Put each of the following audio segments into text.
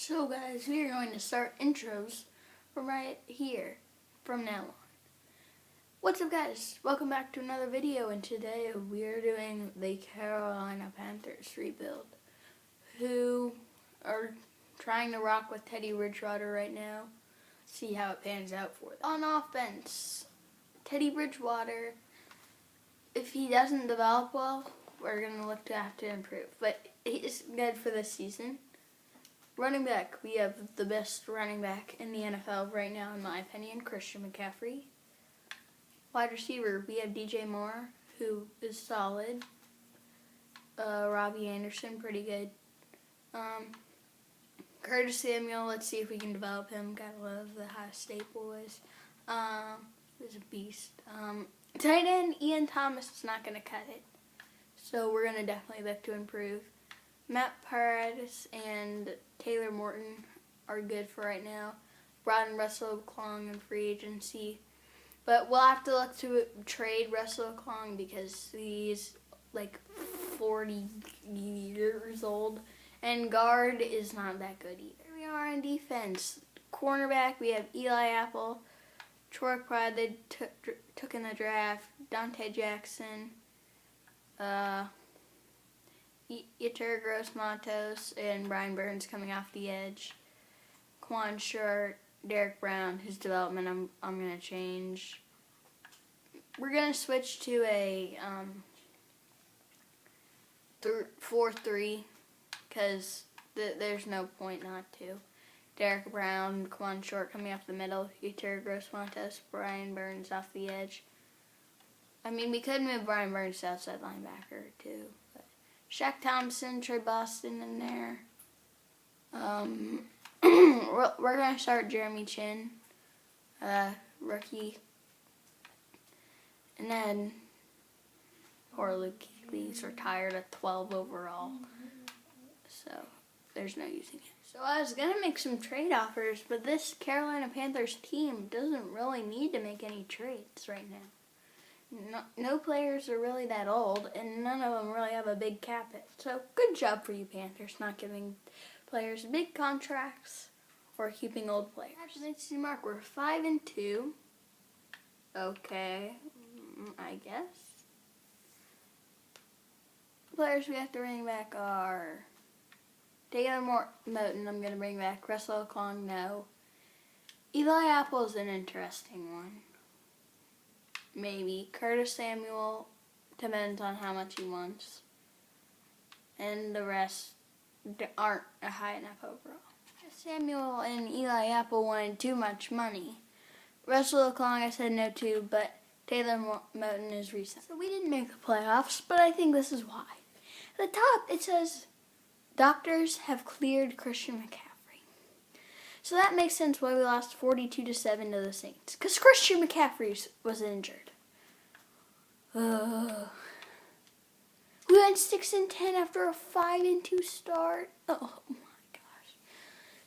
So guys, we are going to start intros from right here, from now on. What's up guys? Welcome back to another video, and today we are doing the Carolina Panthers rebuild, who are trying to rock with Teddy Bridgewater right now. See how it pans out for them. On offense, Teddy Bridgewater, if he doesn't develop well, we're going to look to have to improve, but he's good for this season. Running back, we have the best running back in the NFL right now, in my opinion, Cristian Mccaffrey. Wide receiver, we have DJ Moore, who is solid. Robbie Anderson, pretty good. Curtis Samuel, let's see if we can develop him. Gotta love the Ohio State boys. He's a beast. Tight end, Ian Thomas is not going to cut it. So we're going to definitely look to improve. Matt Paradis and Taylor Morton are good for right now. Brought in Russell Klong in free agency. But we'll have to look to trade Russell Klong because he's like 40 years old. And guard is not that good either. Here we are on defense. Cornerback, we have Eli Apple, Troy Pride, they took in the draft, Dante Jackson, Yetur Gross-Matos, and Brian Burns coming off the edge. Quan Short, Derek Brown, whose development I'm going to change. We're going to switch to a 4-3 because there's no point not to. Derek Brown, Quan Short coming off the middle, Yetur Gross-Matos, Brian Burns off the edge. I mean, we could move Brian Burns to outside linebacker too. Shaq Thompson, Trey Boston in there. We're going to start Jeremy Chin, rookie. And then Luke Kuechly's retired at 12 overall. So there's no using him. So I was going to make some trade offers, but this Carolina Panthers team doesn't really need to make any trades right now. No players are really that old, and none of them really have a big cap hit. So good job for you Panthers, not giving players big contracts or keeping old players. Actually, let's see, Mark, we're 5-2. Okay, I guess. The players we have to bring back are Taylor Moton, I'm going to bring back. Russell Klong, no. Eli Apple is an interesting one. Maybe. Curtis Samuel, depends on how much he wants. And the rest aren't high enough overall. Samuel and Eli Apple wanted too much money. Russell Klong I said no to, but Taylor Moton is recent. So we didn't make the playoffs, but I think this is why. At the top it says, doctors have cleared Cristian Mccaffrey. So that makes sense why we lost 42-7 to the Saints. Because Cristian McCaffrey was injured. We went 6-10 after a 5-2 start. Oh my gosh.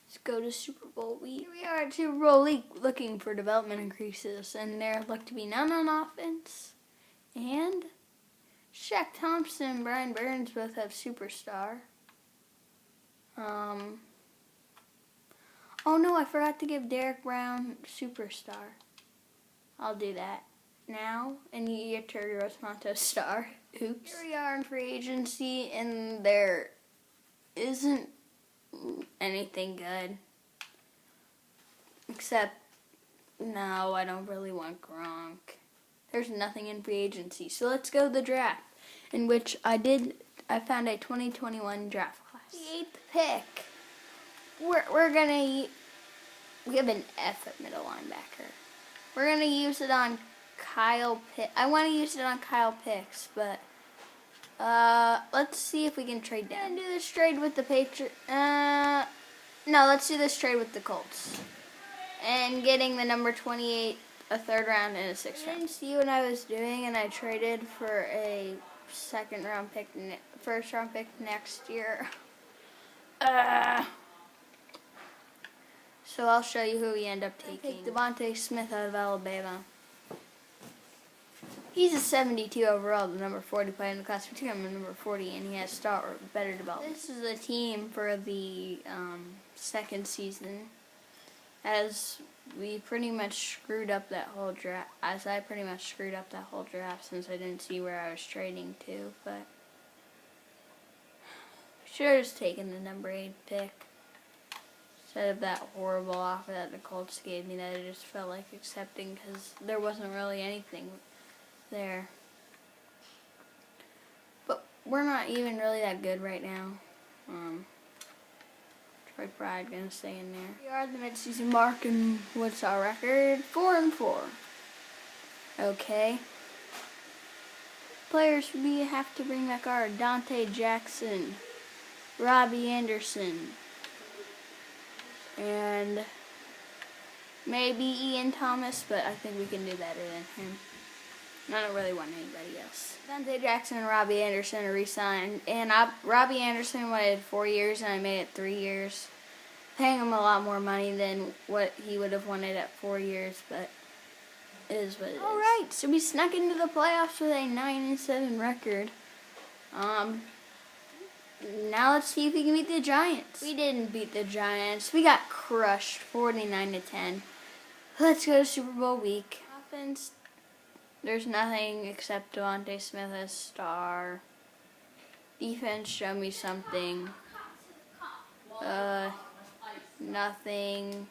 Let's go to Super Bowl week. Here we are at Super Bowl week looking for development increases. And there look to be none on offense. And Shaq Thompson and Brian Burns both have superstar. Oh no, I forgot to give Derek Brown superstar. I'll do that now. And Yetur Gross-Matos star. Oops. Here we are in free agency, and there isn't anything good. Except, no, I don't really want Gronk. There's nothing in free agency. So let's go to the draft, in which I found a 2021 draft class. The 8th pick. We have an F at middle linebacker. We're going to use it on Kyle Pitts. I want to use it on Kyle Pitts, but let's see if we can trade down. Do this trade with the Patriots. No, let's do this trade with the Colts. And getting the number 28, a 3rd round, and a 6th round. I didn't see what I was doing, and I traded for a 1st round pick next year. So I'll show you who we end up taking. Devontae Smith out of Alabama. He's a 72 overall, the number 40 player in the class. We took him at number 40, and he has star or better development. This is a team for the second season, as we pretty much screwed up that whole draft. As I pretty much screwed up that whole draft since I didn't see where I was trading to, but should have just taken the number 8 pick instead of that horrible offer that the Colts gave me that I just felt like accepting because there wasn't really anything there. But we're not even really that good right now. Troy Pride gonna stay in there. We are at the midseason mark, and what's our record? 4-4. Okay. Players we have to bring back are Dante Jackson, Robbie Anderson, and maybe Ian Thomas, but I think we can do better than him. I don't really want anybody else. Dante Jackson and Robbie Anderson are re-signed, and Robbie Anderson wanted 4 years, and I made it 3 years, paying him a lot more money than what he would have wanted at 4 years, but it is what it is. All right, so we snuck into the playoffs with a 9-7 record. Now let's see if we can beat the Giants. We didn't beat the Giants. We got crushed, 49-10. Let's go to Super Bowl week. Offense. There's nothing except Devontae Smith as star. Defense, show me something. Nothing.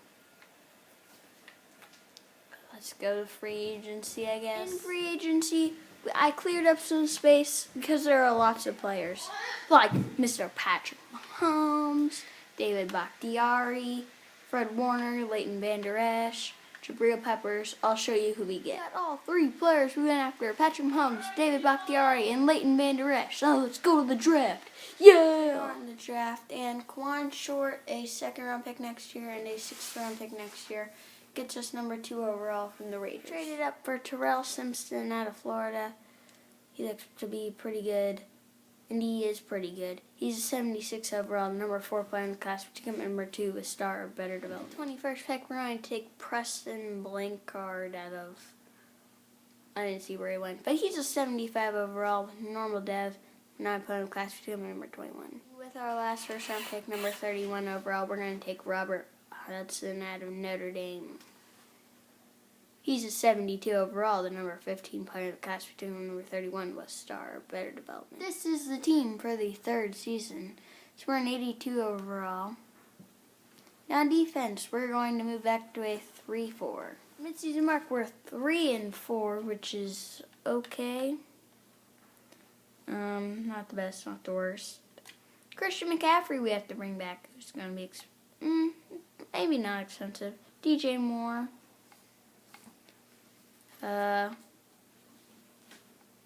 Let's go to free agency, I guess. In free agency, I cleared up some space because there are lots of players. Like Mr. Patrick Mahomes, David Bakhtiari, Fred Warner, Leighton Vander Esch, Jabril Peppers. I'll show you who we get. Got all 3 players we went after: Patrick Mahomes, David Bakhtiari, and Leighton Vander Esch. So let's go to the draft. Yeah! On the draft, and Quan Short, a 2nd-round pick next year and a 6th-round pick next year, gets us number 2 overall from the Raiders. Traded up for Terrell Simpson out of Florida. He looks to be pretty good, and he is pretty good. He's a 76 overall, number 4 player in the class, which got number 2, a star of better development. 21st pick, we're going to take Preston Blankard out of, I didn't see where he went, but he's a 75 overall, normal dev, 9 player in the class, which got number 21. With our last first-round pick, number 31 overall, we're going to take Robert Hudson out of Notre Dame. He's a 72 overall, the number 15 player in the class, between number 31 was star, better development. This is the team for the 3rd season. So we're an 82 overall. Now on defense, we're going to move back to a 3-4. Mid-season mark, we're 3-4, which is okay. Not the best, not the worst. Cristian McCaffrey we have to bring back. It's going to be maybe not expensive. DJ Moore.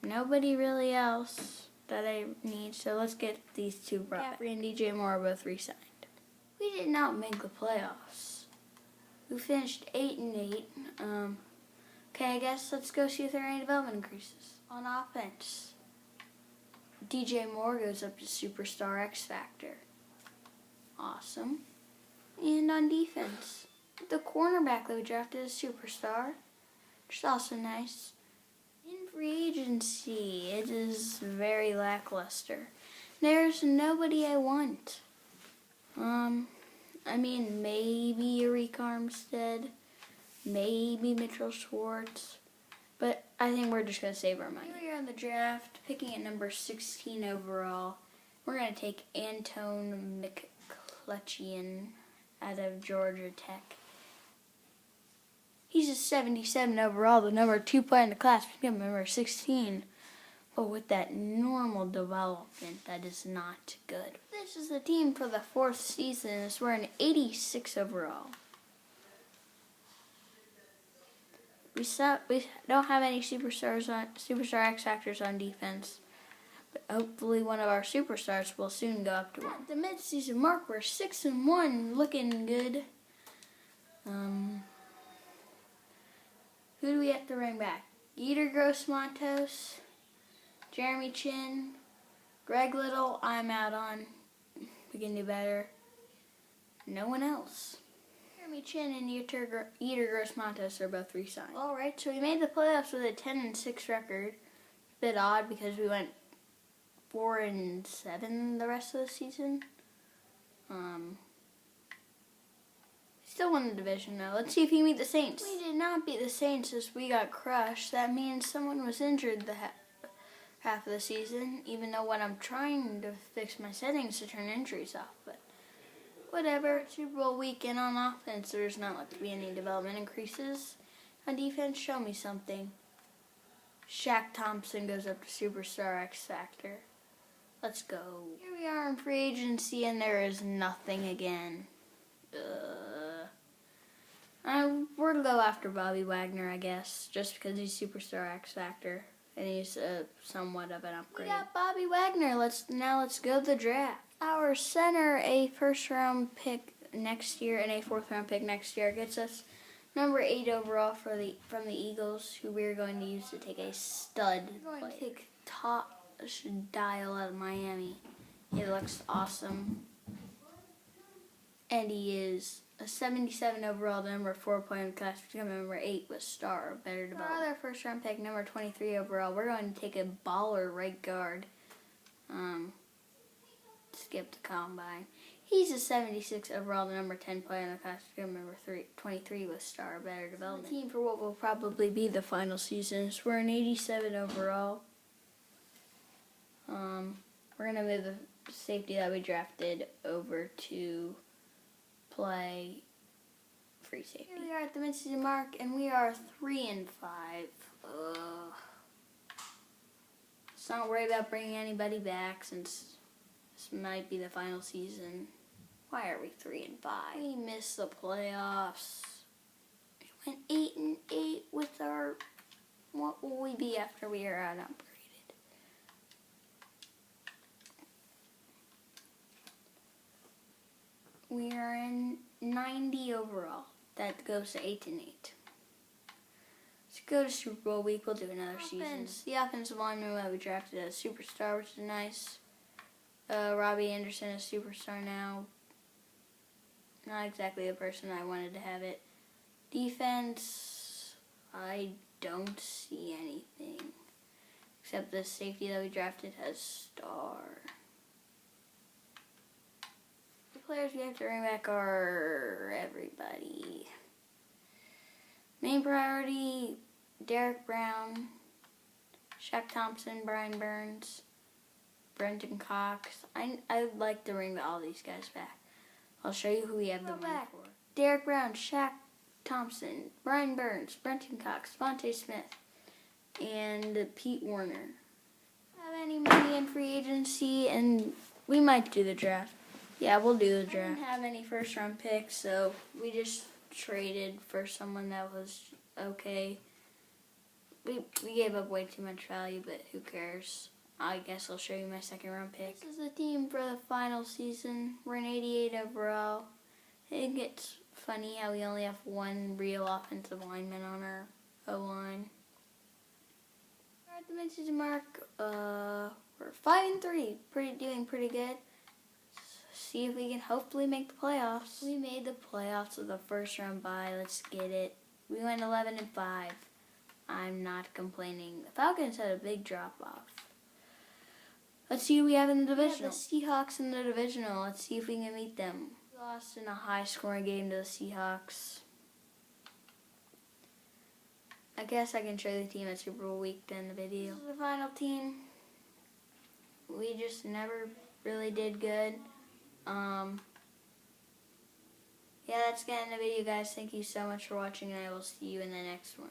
Nobody really else that I need, so let's get these 2 brought back. McCaffrey and DJ Moore are both re-signed. We did not make the playoffs. We finished 8-8. Okay, I guess let's go see if there are any development increases. On offense, DJ Moore goes up to Superstar X Factor. Awesome. And on defense, the cornerback that we drafted is Superstar, which is also nice. In free agency, it is very lackluster. There's nobody I want. I mean, maybe Eric Armstead, maybe Mitchell Schwartz, but I think we're just going to save our money. Here we are in the draft, picking at number 16 overall. We're going to take Antone McClutchian out of Georgia Tech. He's a 77 overall, the number 2 player in the class, number 16. But with that normal development, that is not good. This is the team for the 4th season. So we're an 86 overall. We don't have any Superstar X Factors on defense. But hopefully one of our superstars will soon go up to 1. At the midseason mark, we're 6-1, looking good. Who do we have to bring back? Yetur Gross-Matos, Jeremy Chin, Greg Little, I'm out on. We can do better. No one else. Jeremy Chin and Yetur Gross-Matos are both re-signed. Alright, so we made the playoffs with a 10-6 record. A bit odd because we went 4-7 the rest of the season. still won the division though. Let's see if he beat the Saints. We did not beat the Saints as we got crushed. That means someone was injured the half of the season, even though what I'm trying to fix my settings to turn injuries off, but whatever. Super Bowl weekend on offense, there's not like to be any development increases. On defense, show me something. Shaq Thompson goes up to Superstar X Factor. Let's go. Here we are in free agency, and there is nothing again. We're going to go after Bobby Wagner, I guess, just because he's Superstar X Factor, and he's somewhat of an upgrade. We got Bobby Wagner. Let's go to the draft. Our center, a first-round pick next year and a fourth-round pick next year, gets us number 8 overall from the Eagles, who we're going to use to take a stud. We're going to take top Dial out of Miami. He looks awesome. And he is a 77 overall, the number 4 player in the class, number 8 with star, better development. Our other first-round pick, number 23 overall, we're going to take a baller right guard. Skip the combine. He's a 76 overall, the number 10 player in the class, number 23 with star, better development. The team for what will probably be the final season. So we're an 87 overall. We're going to move the safety that we drafted over to play free safety. Here we are at the midseason mark, and we are 3-5. Let's not worry about bringing anybody back since this might be the final season. Why are we 3-5? We missed the playoffs. We went 8-8 with our. What will we be after we are out upgraded? We are in 90 overall. That goes to 8-8. Let's go to Super Bowl week. We'll do another season. The offensive lineman that we drafted as superstar, which is nice. Robbie Anderson is superstar now. Not exactly the person I wanted to have it. Defense, I don't see anything. Except the safety that we drafted has star. Players we have to bring back are everybody. Main priority, Derek Brown, Shaq Thompson, Brian Burns, Brenton Cox. I'd like to bring all these guys back. I'll show you who we have them back for. Derek Brown, Shaq Thompson, Brian Burns, Brenton Cox, Devontae Smith, and Pete Werner. Have any money in free agency, and we might do the draft. Yeah, we'll do the draft. I didn't have any first-round picks, so we just traded for someone that was okay. We gave up way too much value, but who cares? I guess I'll show you my second-round pick. This is the team for the final season. We're an 88 overall. It gets funny how we only have one real offensive lineman on our O-line. We're at the midseason mark. We're 5-3. Doing pretty good. See if we can hopefully make the playoffs. We made the playoffs with the first round bye. Let's get it. We went 11-5. I'm not complaining. The Falcons had a big drop off. Let's see who we have in the divisional. We have the Seahawks in the divisional. Let's see if we can beat them. We lost in a high scoring game to the Seahawks. I guess I can show the team at Super Bowl week in the video. This is the final team. We just never really did good. Yeah, that's the end of the video, guys. Thank you so much for watching, and I will see you in the next one.